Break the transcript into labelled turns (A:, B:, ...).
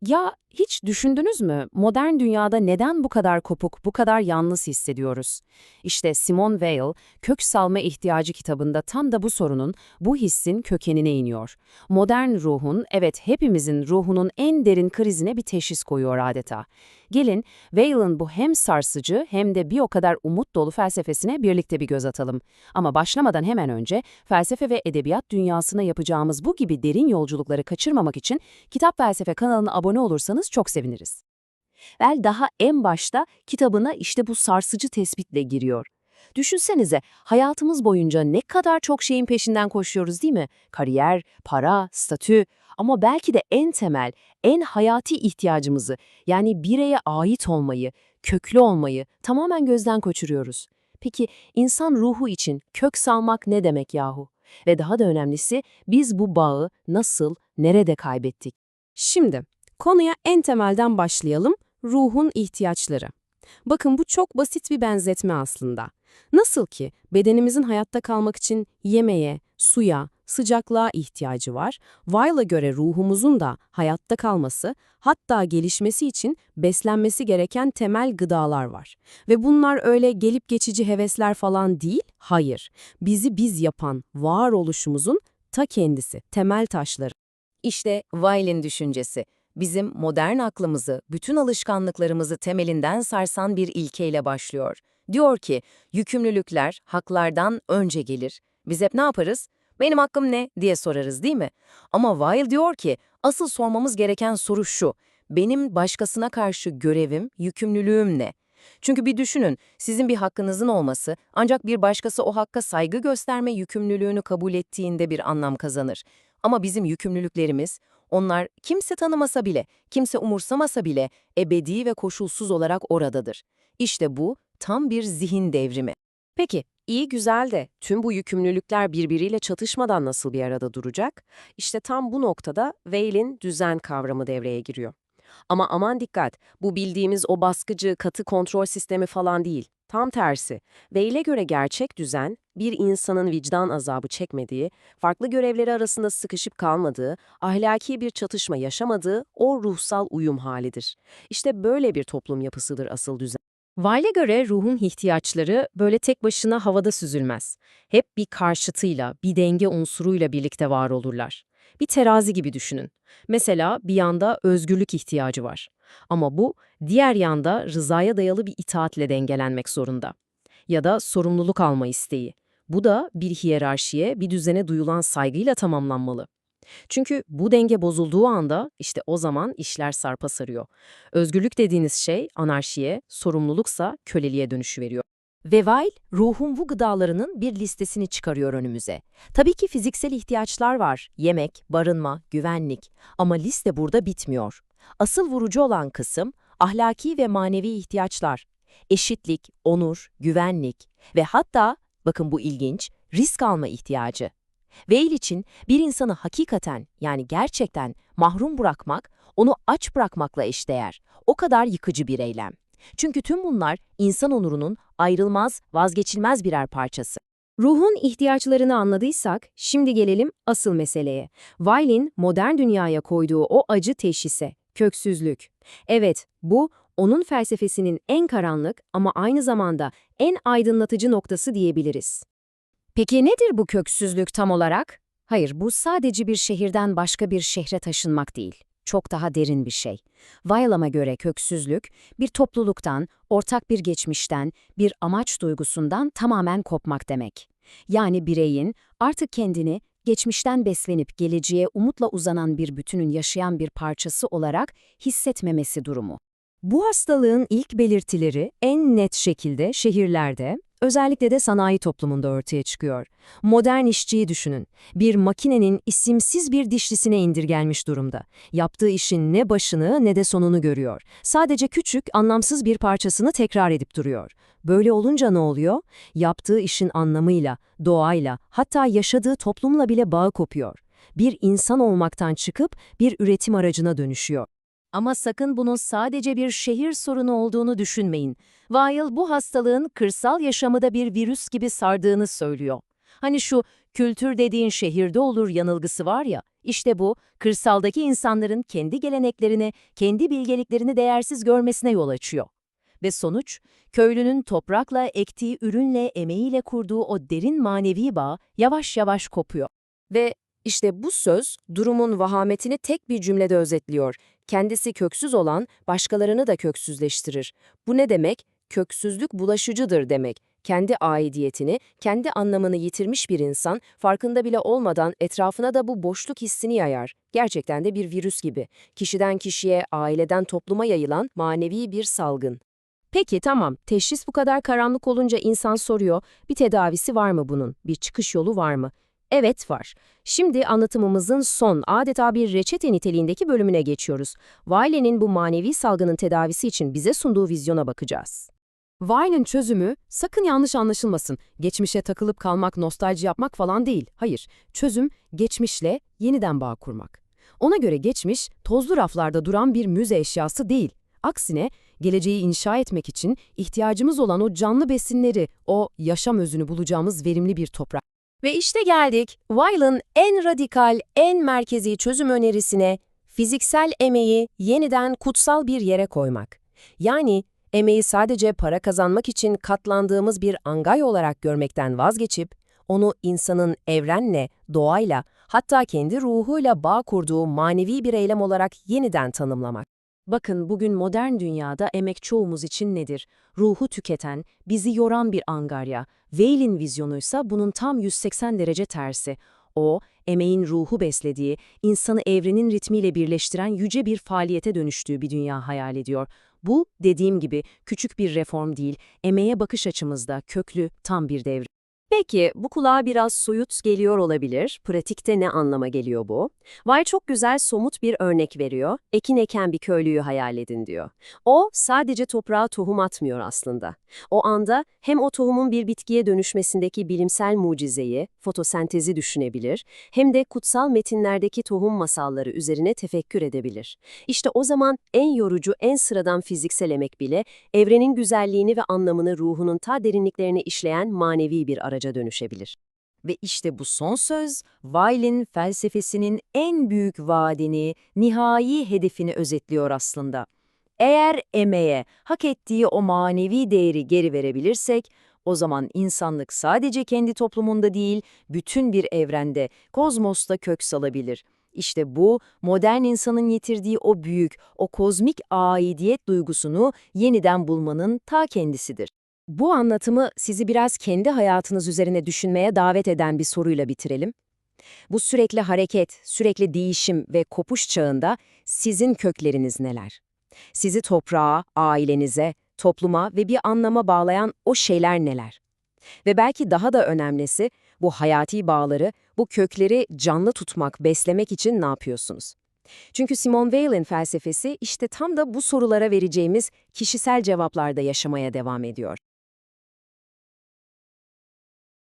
A: Ya hiç düşündünüz mü? Modern dünyada neden bu kadar kopuk, bu kadar yalnız hissediyoruz? İşte Simone Weil, Kök Salma İhtiyacı kitabında tam da bu sorunun, bu hissin kökenine iniyor. Modern ruhun, evet hepimizin ruhunun en derin krizine bir teşhis koyuyor adeta. Gelin, Weil'in bu hem sarsıcı hem de bir o kadar umut dolu felsefesine birlikte bir göz atalım. Ama başlamadan hemen önce felsefe ve edebiyat dünyasına yapacağımız bu gibi derin yolculukları kaçırmamak için Kitap Felsefe kanalına abone olursanız çok seviniriz. Vel daha en başta kitabına işte bu sarsıcı tespitle giriyor. Düşünsenize, hayatımız boyunca ne kadar çok şeyin peşinden koşuyoruz değil mi? Kariyer, para, statü ama belki de en temel, en hayati ihtiyacımızı yani bireye ait olmayı, köklü olmayı tamamen gözden kaçırıyoruz. Peki insan ruhu için kök salmak ne demek yahu? Ve daha da önemlisi biz bu bağı nasıl, nerede kaybettik? Şimdi konuya en temelden başlayalım, ruhun ihtiyaçları. Bakın bu çok basit bir benzetme aslında. Nasıl ki bedenimizin hayatta kalmak için yemeğe, suya, sıcaklığa ihtiyacı var, Weil'a göre ruhumuzun da hayatta kalması, hatta gelişmesi için beslenmesi gereken temel gıdalar var. Ve bunlar öyle gelip geçici hevesler falan değil, hayır. Bizi biz yapan varoluşumuzun ta kendisi, temel taşları. İşte Weil'in düşüncesi, bizim modern aklımızı, bütün alışkanlıklarımızı temelinden sarsan bir ilkeyle başlıyor. Diyor ki, yükümlülükler haklardan önce gelir. Biz hep ne yaparız? Benim hakkım ne diye sorarız değil mi? Ama Weil diyor ki, asıl sormamız gereken soru şu, benim başkasına karşı görevim, yükümlülüğüm ne? Çünkü bir düşünün, sizin bir hakkınızın olması, ancak bir başkası o hakka saygı gösterme yükümlülüğünü kabul ettiğinde bir anlam kazanır. Ama bizim yükümlülüklerimiz, onlar kimse tanımasa bile, kimse umursamasa bile ebedi ve koşulsuz olarak oradadır. İşte bu tam bir zihin devrimi. Peki, iyi güzel de tüm bu yükümlülükler birbiriyle çatışmadan nasıl bir arada duracak? İşte tam bu noktada Weil'in düzen kavramı devreye giriyor. Ama aman dikkat, bu bildiğimiz o baskıcı, katı kontrol sistemi falan değil. Tam tersi. Weil'e göre gerçek düzen, bir insanın vicdan azabı çekmediği, farklı görevleri arasında sıkışıp kalmadığı, ahlaki bir çatışma yaşamadığı o ruhsal uyum halidir. İşte böyle bir toplum yapısıdır asıl düzen. Weil'e göre ruhun ihtiyaçları böyle tek başına havada süzülmez. Hep bir karşıtıyla, bir denge unsuruyla birlikte var olurlar. Bir terazi gibi düşünün. Mesela bir yanda özgürlük ihtiyacı var. Ama bu diğer yanda rızaya dayalı bir itaatle dengelenmek zorunda. Ya da sorumluluk alma isteği. Bu da bir hiyerarşiye, bir düzene duyulan saygıyla tamamlanmalı. Çünkü bu denge bozulduğu anda işte o zaman işler sarpa sarıyor. Özgürlük dediğiniz şey anarşiye, sorumluluksa köleliğe dönüşüveriyor. Ve Weil, ruhun bu gıdalarının bir listesini çıkarıyor önümüze. Tabii ki fiziksel ihtiyaçlar var, yemek, barınma, güvenlik ama liste burada bitmiyor. Asıl vurucu olan kısım ahlaki ve manevi ihtiyaçlar. Eşitlik, onur, güvenlik ve hatta, bakın bu ilginç, risk alma ihtiyacı. Weil için bir insanı hakikaten yani gerçekten mahrum bırakmak, onu aç bırakmakla eşdeğer. O kadar yıkıcı bir eylem. Çünkü tüm bunlar insan onurunun ayrılmaz, vazgeçilmez birer parçası. Ruhun ihtiyaçlarını anladıysak, şimdi gelelim asıl meseleye. Weil'in modern dünyaya koyduğu o acı teşhise, köksüzlük. Evet, bu onun felsefesinin en karanlık ama aynı zamanda en aydınlatıcı noktası diyebiliriz. Peki nedir bu köksüzlük tam olarak? Hayır, bu sadece bir şehirden başka bir şehre taşınmak değil. Çok daha derin bir şey. Weil'e göre köksüzlük, bir topluluktan, ortak bir geçmişten, bir amaç duygusundan tamamen kopmak demek. Yani bireyin artık kendini geçmişten beslenip geleceğe umutla uzanan bir bütünün yaşayan bir parçası olarak hissetmemesi durumu. Bu hastalığın ilk belirtileri en net şekilde şehirlerde, özellikle de sanayi toplumunda ortaya çıkıyor. Modern işçiyi düşünün. Bir makinenin isimsiz bir dişlisine indirgenmiş durumda. Yaptığı işin ne başını ne de sonunu görüyor. Sadece küçük, anlamsız bir parçasını tekrar edip duruyor. Böyle olunca ne oluyor? Yaptığı işin anlamıyla, doğayla, hatta yaşadığı toplumla bile bağı kopuyor. Bir insan olmaktan çıkıp bir üretim aracına dönüşüyor. Ama sakın bunun sadece bir şehir sorunu olduğunu düşünmeyin. Weil bu hastalığın kırsal yaşamı da bir virüs gibi sardığını söylüyor. Hani şu kültür dediğin şehirde olur yanılgısı var ya, İşte bu, kırsaldaki insanların kendi geleneklerini, kendi bilgeliklerini değersiz görmesine yol açıyor. Ve sonuç, köylünün toprakla, ektiği ürünle, emeğiyle kurduğu o derin manevi bağ yavaş yavaş kopuyor. Ve işte bu söz, durumun vahametini tek bir cümlede özetliyor. Kendisi köksüz olan, başkalarını da köksüzleştirir. Bu ne demek? Köksüzlük bulaşıcıdır demek. Kendi aidiyetini, kendi anlamını yitirmiş bir insan, farkında bile olmadan etrafına da bu boşluk hissini yayar. Gerçekten de bir virüs gibi. Kişiden kişiye, aileden topluma yayılan manevi bir salgın. Peki tamam, teşhis bu kadar karanlık olunca insan soruyor, bir tedavisi var mı bunun, bir çıkış yolu var mı? Evet var. Şimdi anlatımımızın son, adeta bir reçete niteliğindeki bölümüne geçiyoruz. Wiley'nin bu manevi salgının tedavisi için bize sunduğu vizyona bakacağız. Wiley'nin çözümü, sakın yanlış anlaşılmasın, geçmişe takılıp kalmak, nostalji yapmak falan değil. Hayır, çözüm geçmişle yeniden bağ kurmak. Ona göre geçmiş, tozlu raflarda duran bir müze eşyası değil. Aksine, geleceği inşa etmek için ihtiyacımız olan o canlı besinleri, o yaşam özünü bulacağımız verimli bir toprak. Ve işte geldik, Weil'ın en radikal, en merkezi çözüm önerisine, fiziksel emeği yeniden kutsal bir yere koymak. Yani, emeği sadece para kazanmak için katlandığımız bir angay olarak görmekten vazgeçip, onu insanın evrenle, doğayla, hatta kendi ruhuyla bağ kurduğu manevi bir eylem olarak yeniden tanımlamak. Bakın bugün modern dünyada emek çoğumuz için nedir? Ruhu tüketen, bizi yoran bir angarya. Weil'in vizyonuysa bunun tam 180 derece tersi. O, emeğin ruhu beslediği, insanı evrenin ritmiyle birleştiren yüce bir faaliyete dönüştüğü bir dünya hayal ediyor. Bu, dediğim gibi, küçük bir reform değil, emeğe bakış açımızda köklü, tam bir devrim. Peki, bu kulağa biraz soyut geliyor olabilir. Pratikte ne anlama geliyor bu? Weil çok güzel somut bir örnek veriyor. Ekin eken bir köylüyü hayal edin diyor. O sadece toprağa tohum atmıyor aslında. O anda hem o tohumun bir bitkiye dönüşmesindeki bilimsel mucizeyi, fotosentezi düşünebilir, hem de kutsal metinlerdeki tohum masalları üzerine tefekkür edebilir. İşte o zaman en yorucu, en sıradan fiziksel emek bile evrenin güzelliğini ve anlamını ruhunun ta derinliklerine işleyen manevi bir araca dönüşebilir. Ve işte bu son söz, Weil'in felsefesinin en büyük vaadini, nihai hedefini özetliyor aslında. Eğer emeğe, hak ettiği o manevi değeri geri verebilirsek, o zaman insanlık sadece kendi toplumunda değil, bütün bir evrende, kozmosta kök salabilir. İşte bu, modern insanın yitirdiği o büyük, o kozmik aidiyet duygusunu yeniden bulmanın ta kendisidir. Bu anlatımı sizi biraz kendi hayatınız üzerine düşünmeye davet eden bir soruyla bitirelim. Bu sürekli hareket, sürekli değişim ve kopuş çağında sizin kökleriniz neler? Sizi toprağa, ailenize, topluma ve bir anlama bağlayan o şeyler neler? Ve belki daha da önemlisi, bu hayati bağları, bu kökleri canlı tutmak, beslemek için ne yapıyorsunuz? Çünkü Simone Weil'in felsefesi işte tam da bu sorulara vereceğimiz kişisel cevaplarda yaşamaya devam ediyor.